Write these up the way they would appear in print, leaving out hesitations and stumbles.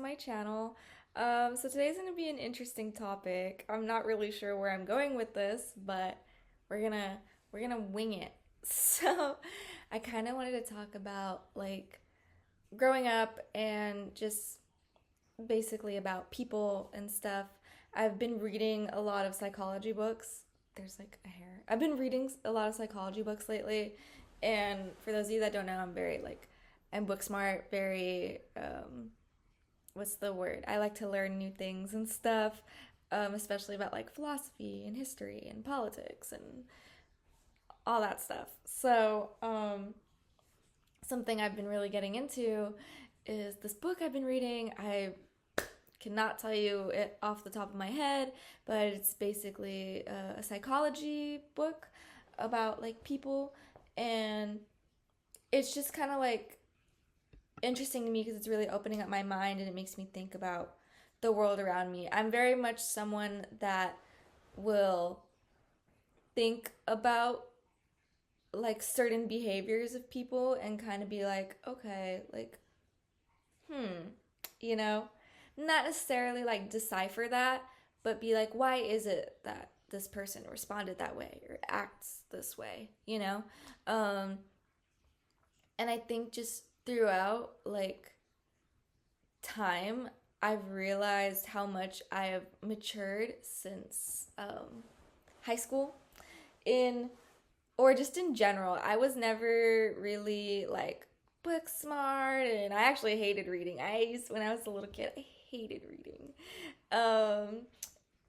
to my channel. So today's gonna be an interesting topic. I'm not really sure where I'm going with this, but we're gonna we're gonna wing it. So I kind of wanted to talk about like growing up and just basically about people and stuff. I've been reading a lot of psychology books. There's like a hair. I've been reading a lot of psychology books lately, and for those of you that don't know, I'm book smart, very what's the word? I like to learn new things and stuff, especially about like philosophy and history and politics and all that stuff. So, something I've been really getting into is this book I've been reading. I cannot tell you it off the top of my head, but it's basically a psychology book about like people, and it's just kind of like interesting to me because it's really opening up my mind and it makes me think about the world around me. I'm very much someone that will think about like certain behaviors of people and kind of be like, okay, like, you know, not necessarily like decipher that, but be like, why is it that this person responded that way or acts this way, you know? Um, and I think just throughout like time, I've realized how much I have matured since high school in or just in general. I was never really like book smart, and I actually hated reading. When I was a little kid, I hated reading. Um,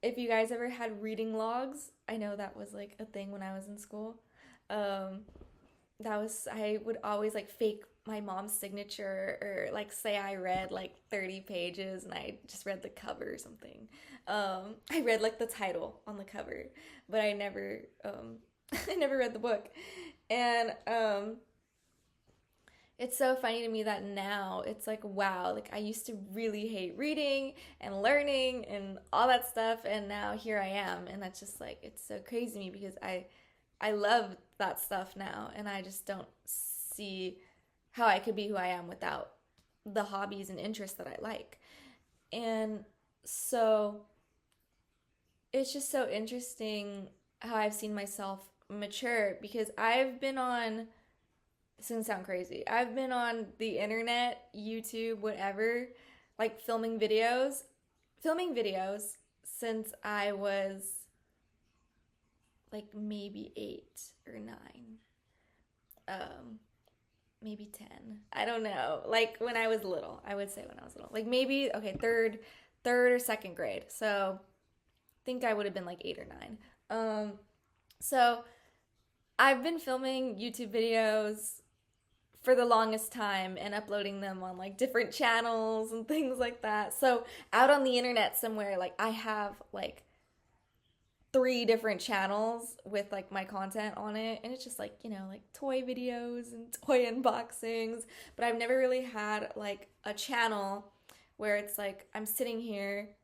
if you guys ever had reading logs, I know that was like a thing when I was in school. Um, I would always like fake my mom's signature or like say I read like 30 pages and I just read the cover or something. I read like the title on the cover, but I never I never read the book. And it's so funny to me that now it's like, wow, like I used to really hate reading and learning and all that stuff, and now here I am, and that's just like, it's so crazy to me because I love that stuff now, and I just don't see how I could be who I am without the hobbies and interests that I like. And so it's just so interesting how I've seen myself mature because I've been on, it's gonna sound crazy, I've been on the internet, YouTube, whatever, like filming videos since I was like maybe 8 or 9, um, maybe 10. I don't know. Like when I was little, I would say when I was little, like maybe okay, third or second grade. So I think I would have been like 8 or 9. So I've been filming YouTube videos for the longest time and uploading them on like different channels and things like that. So out on the internet somewhere, like I have like 3 different channels with like my content on it, and it's just like, like toy videos and toy unboxings, but I've never really had like a channel where it's like I'm sitting here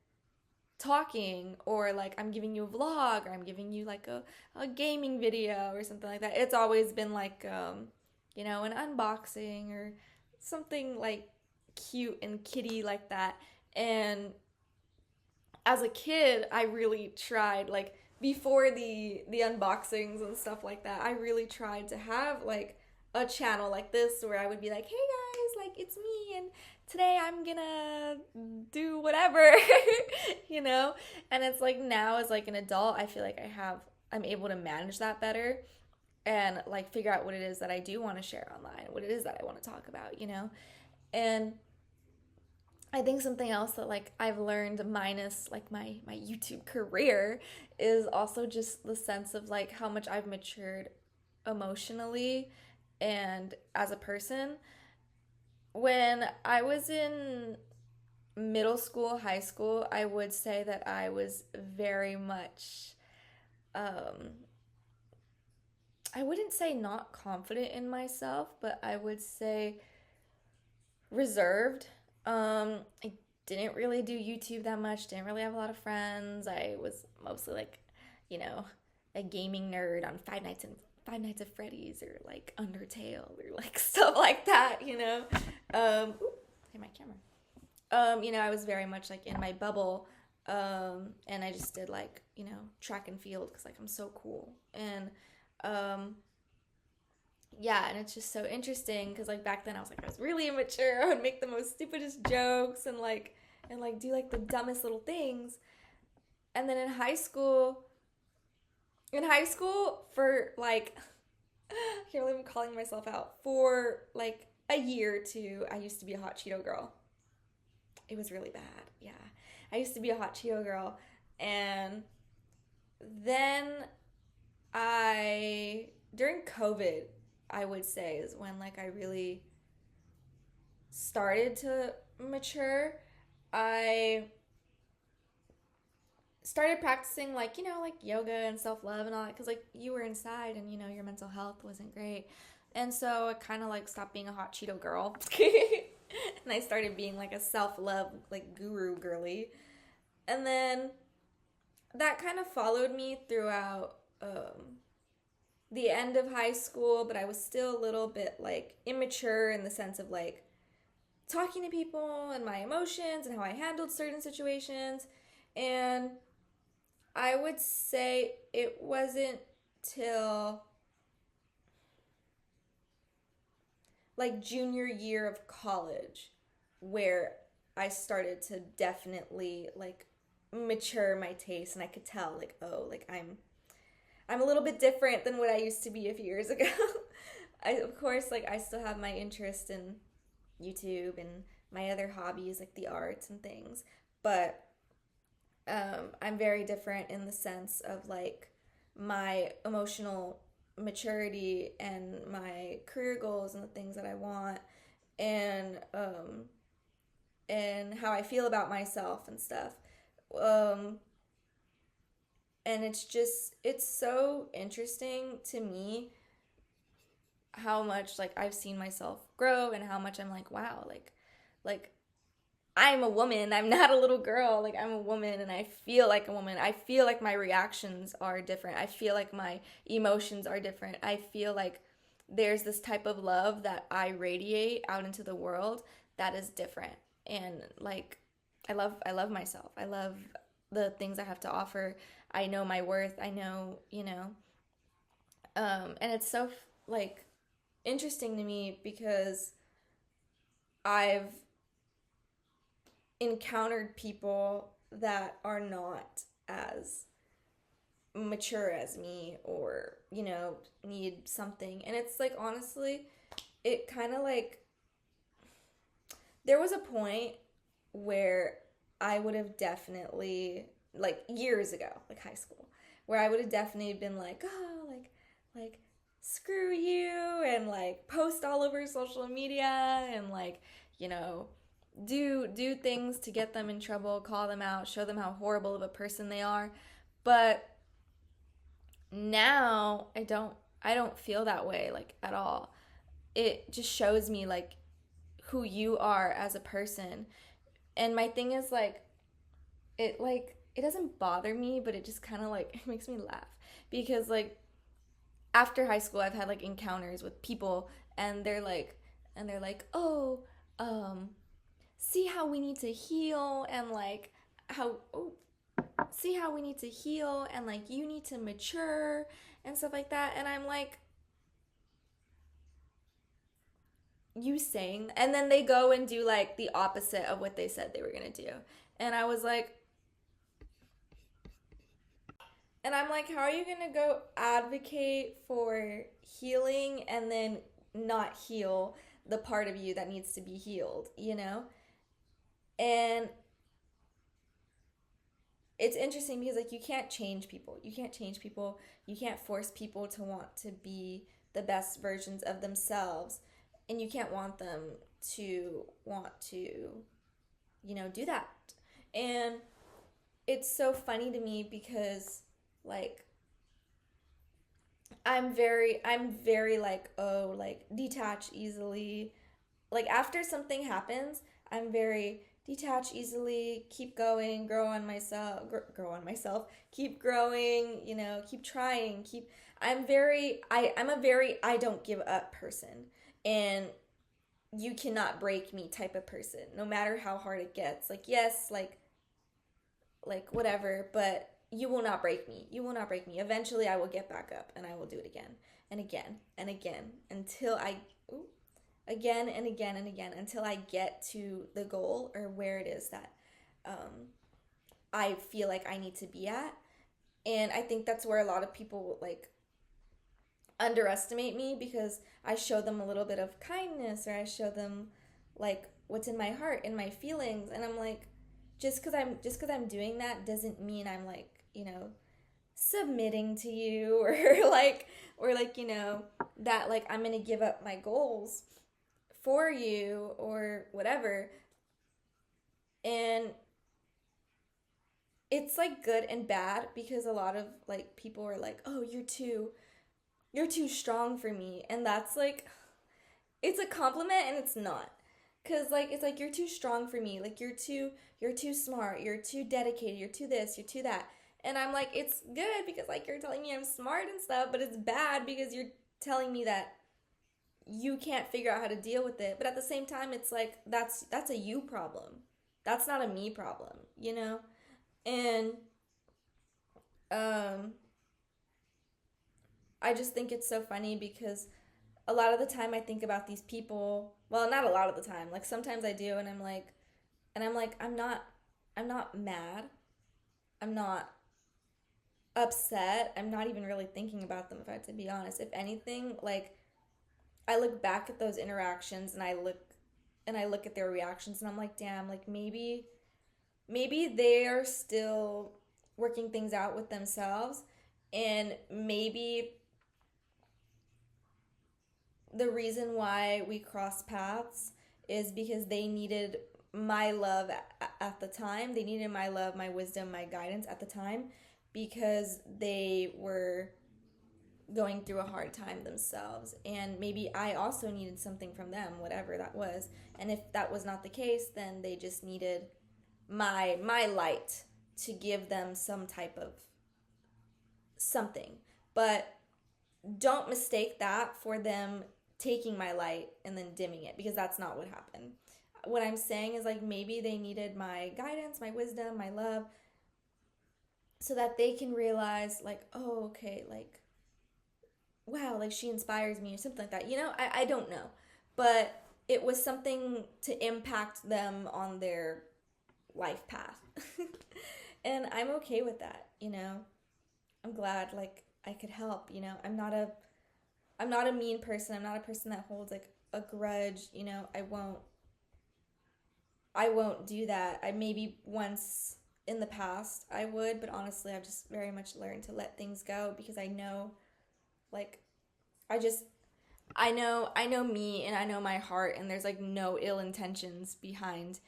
talking, or like I'm giving you a vlog, or I'm giving you like a gaming video or something like that. It's always been like an unboxing or something like cute and kitty like that. And as a kid, I really tried, like before the unboxings and stuff like that, I really tried to have like a channel like this where I would be like, "Hey guys, like it's me, and today I'm gonna do whatever," you know? And it's like now as like an adult, I feel like I'm able to manage that better and like figure out what it is that I do want to share online, what it is that I want to talk about. And I think something else that like I've learned minus like my YouTube career is also just the sense of like how much I've matured emotionally and as a person. When I was in middle school, high school, I would say that I was very much um I wouldn't say not confident in myself, but I would say reserved. I didn't really do YouTube that much, didn't really have a lot of friends. I was mostly like, you know, a gaming nerd on Five Nights at Freddy's or like Undertale or like stuff like that. Ooh, hey, my camera. I was very much like in my bubble, and I just did like track and field because like I'm so cool, and um, yeah, and it's just so interesting because like back then I was really immature. I would make the most stupidest jokes and do like the dumbest little things, and then in high school for like I can't believe I'm calling myself out for like a year or two. I used to be a hot Cheeto girl. It was really bad. Yeah. I used to be a hot Cheeto girl. And then during COVID, I would say is when like I really started to mature. I started practicing like yoga and self-love and all that because like you were inside and your mental health wasn't great. And so I kind of like stopped being a hot Cheeto girl. And I started being like a self-love like guru girly. And then that kind of followed me throughout the end of high school, but I was still a little bit like immature in the sense of like talking to people and my emotions and how I handled certain situations. And I would say it wasn't till like junior year of college where I started to definitely like mature my taste, and I could tell like, oh, like I'm a little bit different than what I used to be a few years ago. I of course like I still have my interest in YouTube and my other hobbies like the arts and things, but I'm very different in the sense of like my emotional maturity and my career goals and the things that I want, and and how I feel about myself and stuff. Um, and it's so interesting to me how much like I've seen myself grow and how much I'm like, wow, like I'm a woman. I'm not a little girl. Like I'm a woman and I feel like a woman. I feel like my reactions are different. I feel like my emotions are different. I feel like there's this type of love that I radiate out into the world that is different. And like I love myself. I love the things I have to offer. I know my worth. I know. And it's so like interesting to me because I've encountered people that are not as mature as me or need something, and it's like honestly it kind of like there was a point where I would have definitely like years ago like high school where I would have definitely been like, oh, like screw you, and like post all over social media and like you know do things to get them in trouble, call them out, show them how horrible of a person they are. But now I don't feel that way like at all. It just shows me like who you are as a person. And my thing is like it doesn't bother me, but it just kind of like it makes me laugh because like after high school I've had like encounters with people, and they're like, "Oh, um see how we need to heal, and like how oh, see how we need to heal, and like you need to mature and stuff like that." And I'm like, you saying, and then they go and do like the opposite of what they said they were gonna do. And I was like, and I'm like, how are you gonna go advocate for healing and then not heal the part of you that needs to be healed? And it's interesting because like you can't change people. You can't change people. You can't force people to want to be the best versions of themselves. And you can't want them to want to do that. And it's so funny to me because like I'm very like, oh, like detach easily. Like after something happens, I'm very detach easily, keep going, grow on myself, keep growing, keep trying, I'm a very I don't give up person. And you cannot break me type of person, no matter how hard it gets. Like, yes, like whatever, but you will not break me. You will not break me. Eventually I will get back up and I will do it again and again and again until ooh, again and again and again until I get to the goal or where it is that I feel like I need to be at. And I think that's where a lot of people like underestimate me because I show them a little bit of kindness or I show them like what's in my heart and my feelings, and I'm like, just because I'm doing that doesn't mean I'm like, submitting to you or like that like I'm going to give up my goals for you or whatever. And it's like good and bad because a lot of like people are like, "Oh, you're too strong for me." And that's like it's a compliment and it's not. Cuz like it's like you're too strong for me. Like you're too smart, you're too dedicated, you're too this, you're too that. And I'm like, it's good because like you're telling me I'm smart and stuff, but it's bad because you're telling me that you can't figure out how to deal with it. But at the same time, it's like that's a you problem. That's not a me problem, you know? And um I just think it's so funny because a lot of the time I think about these people, well, not a lot of the time. Like sometimes I do and I'm like I'm not mad. I'm not upset. I'm not even really thinking about them if I have to be honest. If anything, like I look back at those interactions and I look at their reactions and I'm like, damn, like maybe they are still working things out with themselves, and maybe the reason why we crossed paths is because they needed my love at the time. They needed my love, my wisdom, my guidance at the time because they were going through a hard time themselves. And maybe I also needed something from them, whatever that was. And if that was not the case, then they just needed my light to give them some type of something. But don't mistake that for them taking my light and then dimming it, because that's not what happened. What I'm saying is like maybe they needed my guidance, my wisdom, my love, so that they can realize like, oh, okay, like wow, like she inspires me or something like that. I don't know. But it was something to impact them on their life path. And I'm okay with that. I'm glad like I could help. I'm not a mean person. I'm not a person that holds like a grudge. I won't do that. I maybe once in the past I would, but honestly I've just very much learned to let things go because I know like I just I know me and I know my heart, and there's like no ill intentions behind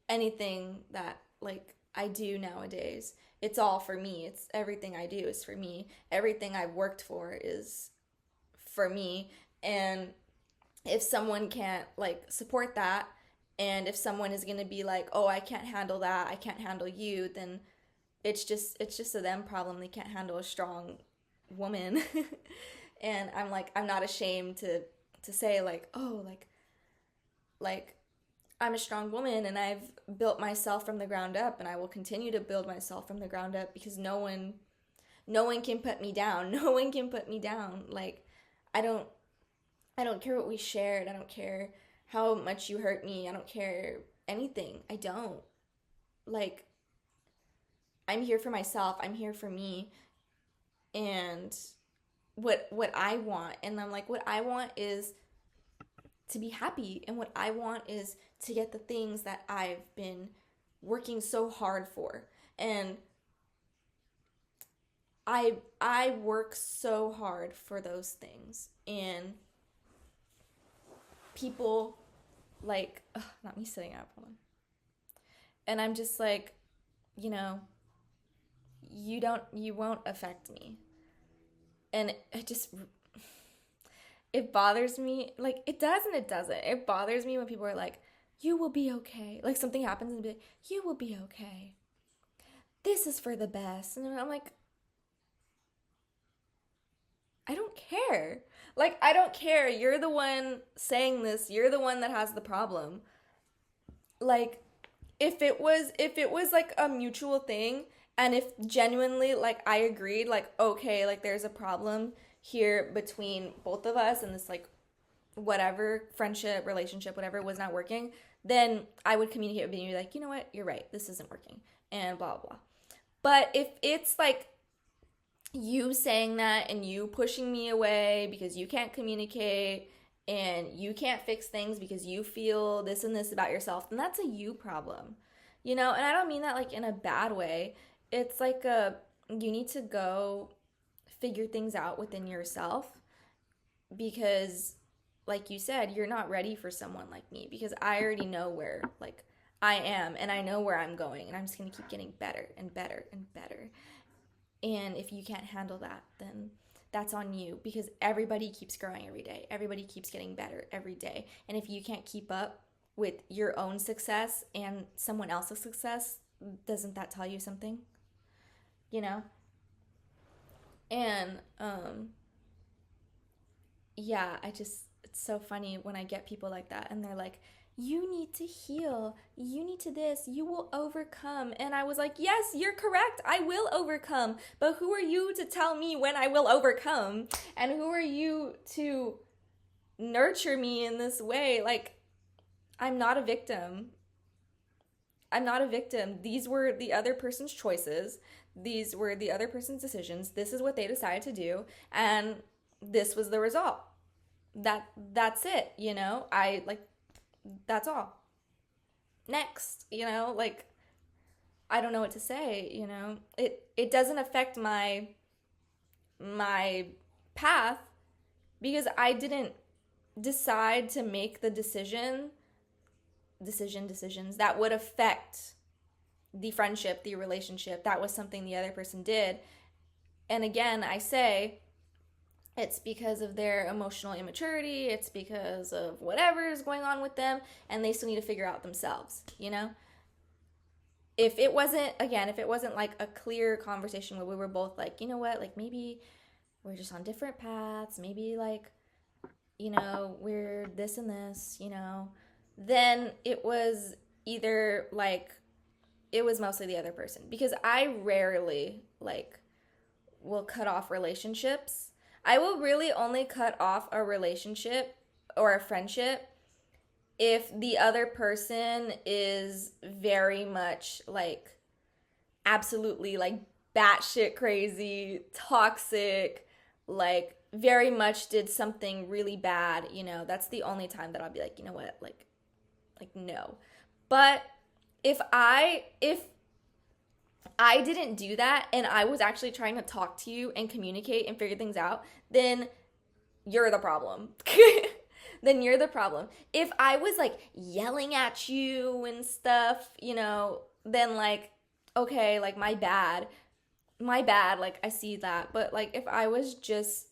anything that like I do nowadays. It's all for me. It's everything I do is for me. Everything I've worked for is for me. And if someone can't like support that, and if someone is going to be like, "Oh, I can't handle that. I can't handle you," then it's just a them problem. They can't handle a strong woman. And I'm like I'm not ashamed to say like, "Oh, like I'm a strong woman and I've built myself from the ground up and I will continue to build myself from the ground up because no one can put me down. No one can put me down. Like I don't I don't care what we shared. I don't care how much you hurt me. I don't care anything. I don't. Like I'm here for myself. I'm here for me and what I want. And I'm like what I want is to be happy, and what I want is to get the things that I've been working so hard for. And I work so hard for those things, and people like ugh, not me sitting up, hold on. And I'm just like, you know, you won't affect me. And it just it bothers me. Like it does and it doesn't. It bothers me when people are like, "You will be okay." Like something happens and be like, "You will be okay. This is for the best." And I'm like, I don't care. Like, I don't care. You're the one saying this. You're the one that has the problem. Like, if it was like a mutual thing, and if genuinely like I agreed, like, okay, like there's a problem here between both of us, and this like whatever friendship, relationship, whatever was not working, then I would communicate with you and be like, you know what, you're right, this isn't working, and blah blah blah. But if it's like you saying that and you pushing me away because you can't communicate and you can't fix things because you feel this and this about yourself, then that's a you problem. And I don't mean that like in a bad way. It's like you need to go figure things out within yourself, because like you said, you're not ready for someone like me, because I already know where like I am, and I know where I'm going, and I'm just going to keep getting better and better and better. And if you can't handle that, then that's on you, because everybody keeps growing every day. Everybody keeps getting better every day. And if you can't keep up with your own success and someone else's success, doesn't that tell you something? You know? And yeah, it's so funny when I get people like that and they're like, you need to heal. You need to this. You will overcome. And I was like, yes, you're correct. I will overcome. But who are you to tell me when I will overcome? And who are you to nurture me in this way? Like, I'm not a victim. I'm not a victim. These were the other person's choices. These were the other person's decisions. This is what they decided to do. And this was the result. That's it, I like, that's all. Next, like, I don't know what to say. It doesn't affect my path, because I didn't decide to make the decisions that would affect the friendship, the relationship. That was something the other person did. And again, I say it's because of their emotional immaturity, it's because of whatever is going on with them, and they still need to figure out themselves. If it wasn't like a clear conversation where we were both like, you know what, like maybe we're just on different paths, maybe like, we're this and this, then it was either like, it was mostly the other person, because I rarely like will cut off relationships. I will really only cut off a relationship or a friendship if the other person is very much like absolutely like batshit crazy, toxic, like very much did something really bad. That's the only time that I'll be like, you know what, like no. But if I didn't do that and I was actually trying to talk to you and communicate and figure things out, then you're the problem. Then you're the problem. If I was like yelling at you and stuff, then like, okay, like my bad. My bad, like I see that. But like if I was just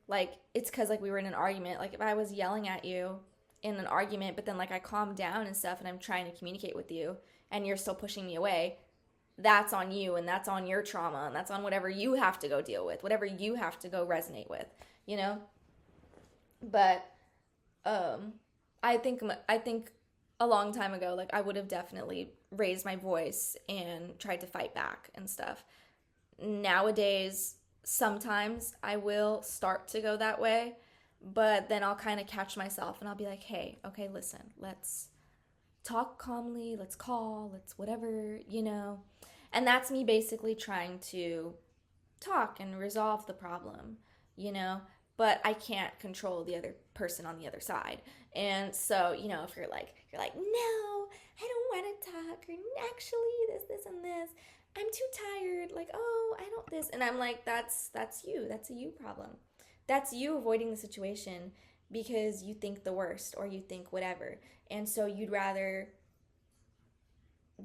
like, it's because like we were in an argument, like if I was yelling at you in an argument, but then like I calmed down and stuff and I'm trying to communicate with you and you're still pushing me away, that's on you, and that's on your trauma, and that's on whatever you have to go deal with, whatever you have to go resonate with, you know? But um I think a long time ago, like I would have definitely raised my voice and tried to fight back and stuff. Nowadays, sometimes I will start to go that way, but then I'll kind of catch myself and I'll be like, "Hey, okay, listen. Let's talk calmly, let's call, let's whatever. And that's me basically trying to talk and resolve the problem, you know? But I can't control the other person on the other side. And so, if you're like, no, I don't want to talk, or actually this, and this. I'm too tired. Like, oh, I don't this. And I'm like, that's you. That's a you problem. That's you avoiding the situation because you think the worst or you think whatever. And so you'd rather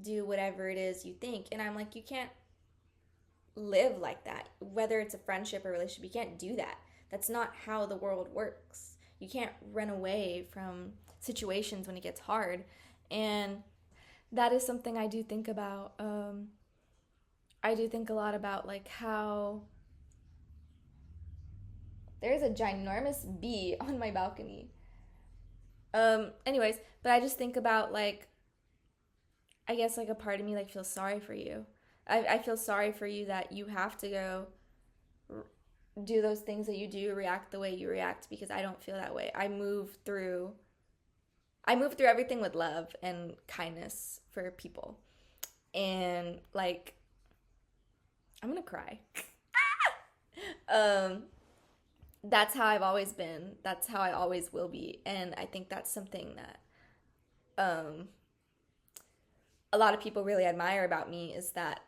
do whatever it is you think. And I'm like, you can't live like that. Whether it's a friendship or relationship, you can't do that. That's not how the world works. You can't run away from situations when it gets hard. And that is something I do think about. I do think a lot about like how There's a ginormous bee on my balcony. Anyways, but I just think about like, I guess like a part of me like feels sorry for you. I feel sorry for you that you have to go do those things that you do, react the way you react, because I don't feel that way. I move through everything with love and kindness for people. And like, I'm gonna cry. um that's how I've always been. That's how I always will be. And I think that's something that um a lot of people really admire about me, is that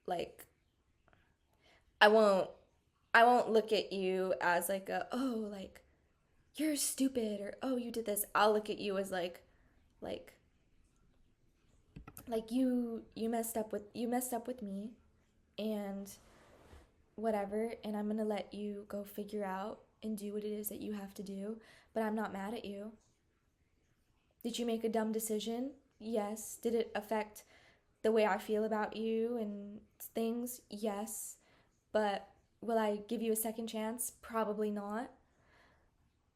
like I won't I won't look at you as like a, oh, like you're stupid, or oh, you did this. I'll look at you as like you messed up with me, and whatever, and I'm going to let you go figure out and do what it is that you have to do, but I'm not mad at you. Did you make a dumb decision? Yes. Did it affect the way I feel about you and things? Yes. But will I give you a second chance? Probably not.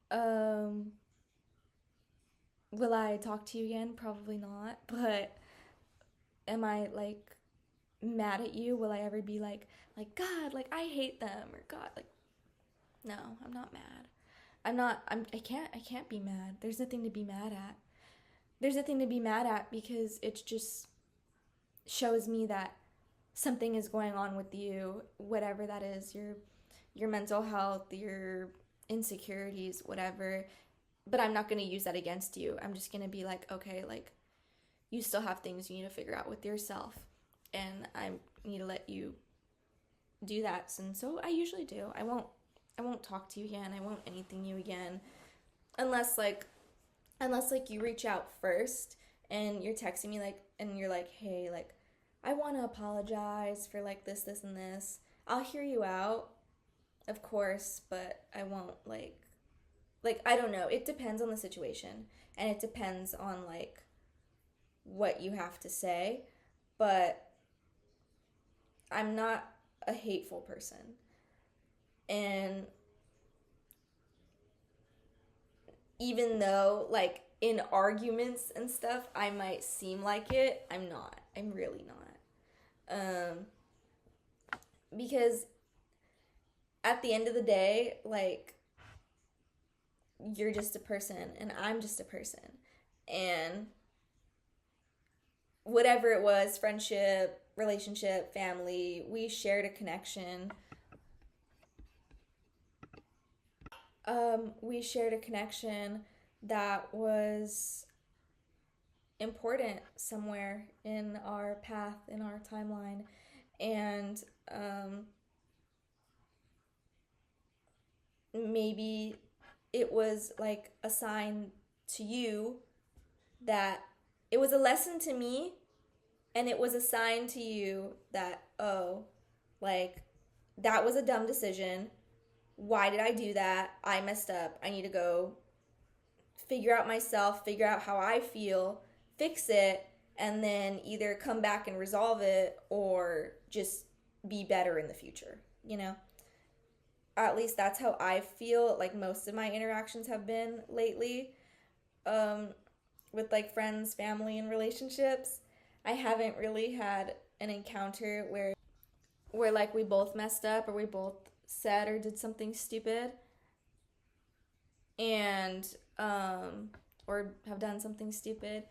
Um, will I talk to you again? Probably not. But am I like mad at you? Will I ever be like God, like I hate them, or God, like no, I'm not mad. I'm not I can't be mad. There's nothing to be mad at. There's nothing to be mad at, because it just shows me that something is going on with you, whatever that is, your mental health, your insecurities, whatever. But I'm not going to use that against you. I'm just going to be like, okay, like you still have things you need to figure out with yourself, and I need to let you do that. And so I usually do. I won't talk to you again. I won't anything you again, unless like you reach out first and you're texting me like, and you're like, hey, like I want to apologize for like this and this. I'll hear you out, of course, but I won't like I don't know. It depends on the situation, and it depends on like what you have to say, but I'm not a hateful person. And even though like in arguments and stuff I might seem like it, I'm not. I'm really not. Because at the end of the day, like you're just a person and I'm just a person. And whatever it was, friendship, relationship, family, we shared a connection. We shared a connection that was important somewhere in our path, in our timeline. And maybe it was like a sign to you that it was a lesson to me, and it was a sign to you that, oh, like that was a dumb decision. Why did I do that? I messed up. I need to go figure out myself, figure out how I feel, fix it, and then either come back and resolve it or just be better in the future, you know? At least that's how I feel like most of my interactions have been lately, um, with like friends, family, and relationships. I haven't really had an encounter where like we both messed up, or we both said or did something stupid, and or have done something stupid,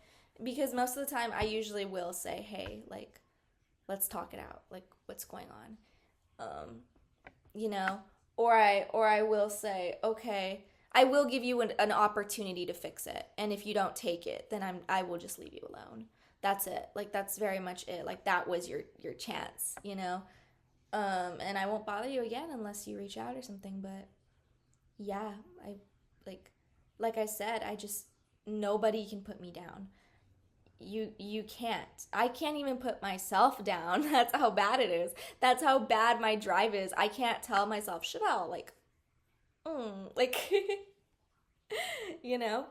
because most of the time I usually will say, hey, like let's talk it out, like what's going on, you know, or I will say, okay, I will give you an opportunity to fix it, and if you don't take it, then I will just leave you alone. That's it. Like that's very much it. Like that was your chance, you know. And I won't bother you again unless you reach out or something. But yeah, I like like I said, I just, nobody can put me down. You can't. I can't even put myself down. That's how bad it is. That's how bad my drive is. I can't tell myself, Chevelle, like, like, you know.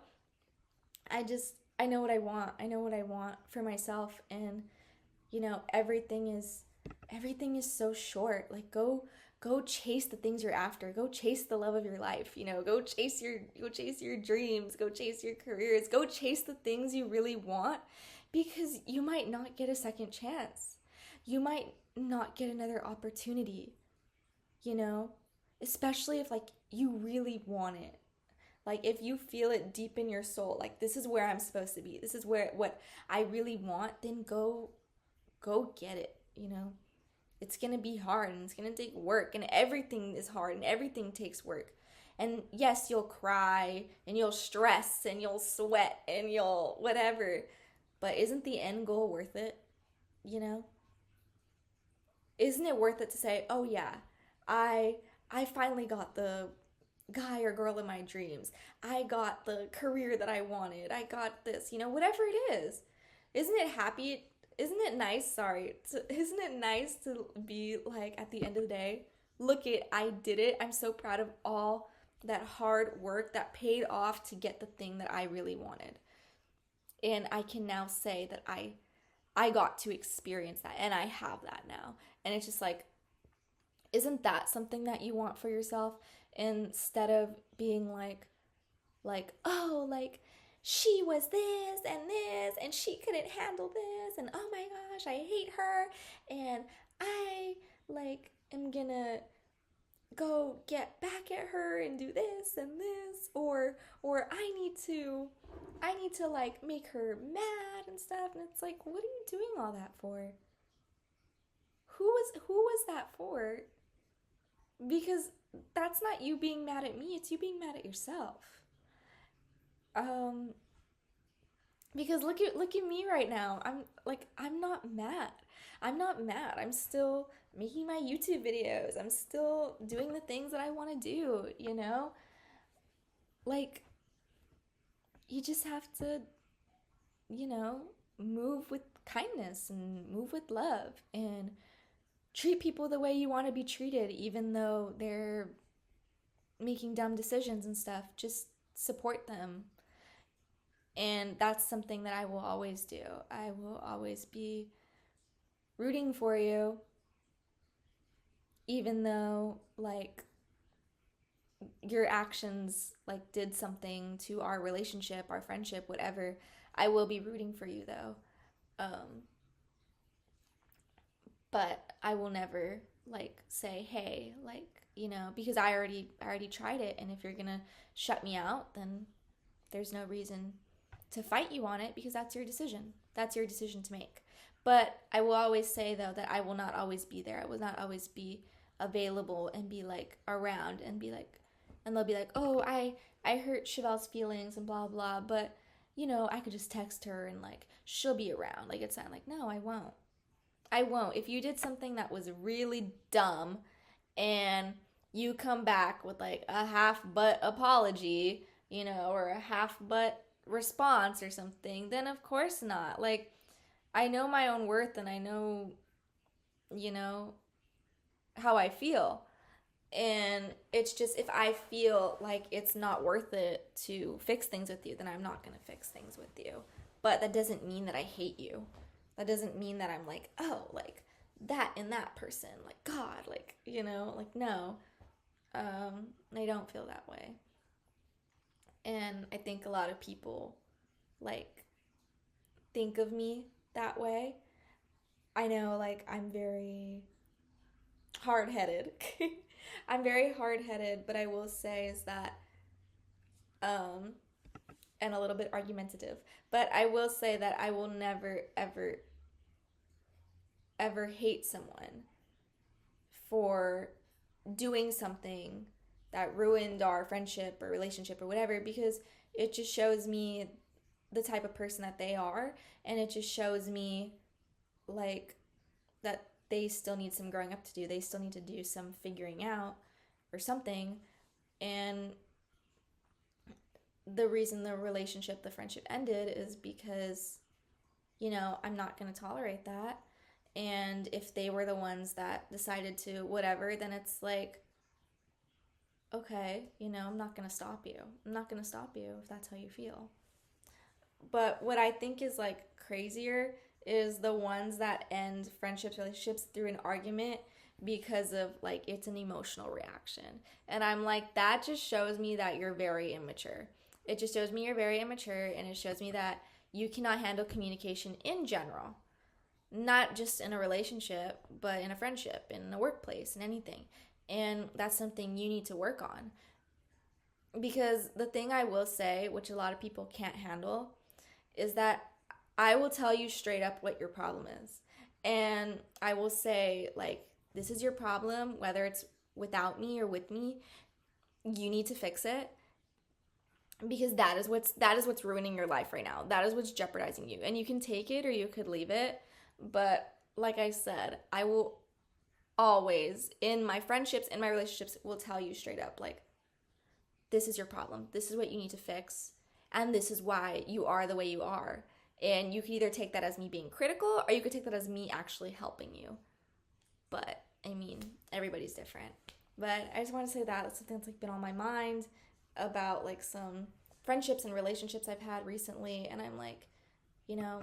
I know what I want. I know what I want for myself, and you know, everything is so short. Like go chase the things you're after. Go chase the love of your life. Go chase your dreams. Go chase your careers. Go chase the things you really want, because you might not get a second chance. You might not get another opportunity, you know? Especially if like you really want it. Like if you feel it deep in your soul, like this is where I'm supposed to be. This is where what I really want, then go get it, you know? It's going to be hard and it's going to take work, and everything is hard and everything takes work. And yes, you'll cry and you'll stress and you'll sweat and you'll whatever. But isn't the end goal worth it? You know? Isn't it worth it to say, "Oh yeah, I I finally got the guy or girl in my dreams. I got the career that I wanted. I got this, whatever it is." Isn't it happy? Isn't it nice? Sorry. Isn't it nice to be like at the end of the day, look it, I did it. I'm so proud of all that hard work that paid off to get the thing that I really wanted. And I can now say that I got to experience that and I have that now. And it's just like, isn't that something that you want for yourself, instead of being oh, like she was this and she couldn't handle this and oh my gosh, I hate her and I am gonna go get back at her and do this and this, or I need to like make her mad and stuff. And it's like, what are you doing all that for? Who was that for? Because that's not you being mad at me, it's you being mad at yourself. Um because look at me right now. I'm not mad. I'm not mad. I'm still making my YouTube videos. I'm still doing the things that I want to do, you know? Like, you just have to, you know, move with kindness and move with love and treat people the way you want to be treated, even though they're making dumb decisions and stuff. Just support them. And that's something that I will always do. I will always be rooting for you, even though, like, your actions, like, did something to our relationship, our friendship, whatever. I will be rooting for you, though. Um, but I will never, like, say, hey, like, because I already tried it, and if you're gonna shut me out, then there's no reason to fight you on it, because that's your decision. That's your decision to make. But I will always say, though, that I will not always be there. I will not always be available and be like around and be like, and they'll be like, oh, I hurt Chevelle's feelings and blah blah, but I could just text her and like she'll be around. Like, it's not like, no, I won't. I won't. If you did something that was really dumb and you come back with like a half butt apology, or a half butt response or something, then of course not. Like, I know my own worth and I know, you know, how I feel. And it's just, if I feel like it's not worth it to fix things with you, then I'm not going to fix things with you. But that doesn't mean that I hate you. That doesn't mean that I'm like, oh, like that and that person, like God, like, like no. I don't feel that way. And I think a lot of people like think of me that way. I know, like, I'm very hard-headed. I'm very hard-headed, but I will say is that um and a little bit argumentative, but I will say that I will never ever hate someone for doing something that ruined our friendship or relationship or whatever, because it just shows me the type of person that they are, and it just shows me like that they still need some growing up to do. They still need to do some figuring out or something. And the reason the relationship, the friendship ended is because, I'm not going to tolerate that. And if they were the ones that decided to whatever, then it's like, okay, I'm not going to stop you. I'm not going to stop you if that's how you feel. But what I think is like crazier is the ones that end friendships, relationships through an argument because of like it's an emotional reaction. And I'm like, that just shows me that you're very immature. It just shows me you're very immature, and it shows me that you cannot handle communication in general. Not just in a relationship, but in a friendship, in a workplace, in anything. And that's something you need to work on. Because the thing I will say, which a lot of people can't handle, is that I will tell you straight up what your problem is. And I will say, like, this is your problem, whether it's without me or with me, you need to fix it, because that is what's ruining your life right now. That is what's jeopardizing you. And you can take it or you could leave it. But like I said, I will always, in my friendships, in my relationships, will tell you straight up, like, this is your problem. This is what you need to fix. And this is why you are the way you are. And you could either take that as me being critical, or you could take that as me actually helping you. But I mean, everybody's different. But I just want to say that that's something that's like been on my mind about like some friendships and relationships I've had recently. And I'm like, you know,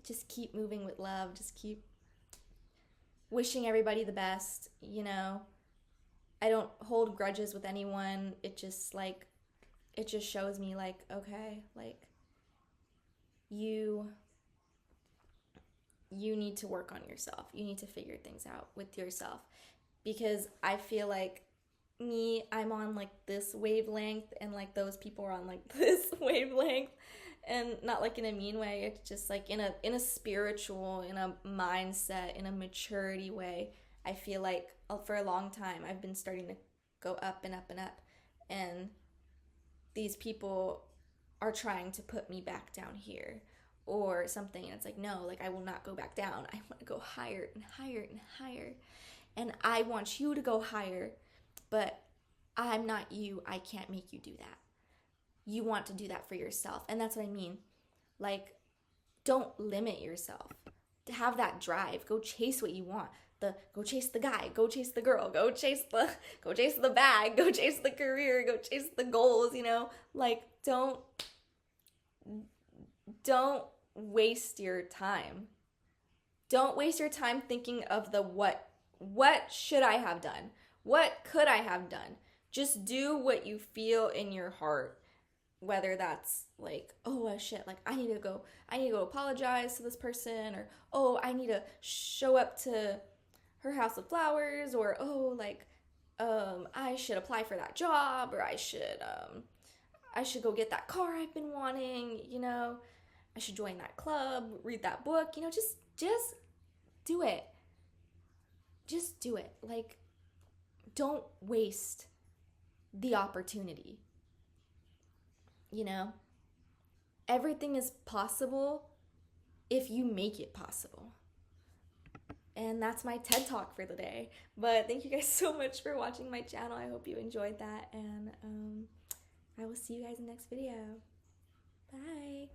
just keep moving with love. Just keep wishing everybody the best. You know, I don't hold grudges with anyone. It just shows me like, okay, like you need to work on yourself. You need to figure things out with yourself, because I feel like I'm on like this wavelength, and like those people are on like this wavelength, and not like in a mean way. It's just like in a spiritual, in a mindset, in a maturity way. I feel like for a long time I've been starting to go up and up and up, and these people are trying to put me back down here or something. And it's like, no, like I will not go back down. I want to go higher and higher and higher. And I want you to go higher, but I'm not you. I can't make you do that. You want to do that for yourself. And that's what I mean. Like, don't limit yourself. To have that drive. Go chase what you want. Go chase the guy, go chase the girl, go chase the bag, go chase the career, go chase the goals, you know? Like, don't waste your time. Don't waste your time thinking of the what should I have done? What could I have done? Just do what you feel in your heart. Whether that's like, oh shit, like I need to go apologize to this person, or oh, I need to show up to her house of flowers, or oh, like I should apply for that job, or I should go get that car I've been wanting, you know. I should join that club, read that book, you know, just do it. Just do it. Like, don't waste the opportunity. You know, everything is possible if you make it possible. And that's my TED Talk for the day. But thank you guys so much for watching my channel. I hope you enjoyed that. And I will see you guys in the next video. Bye.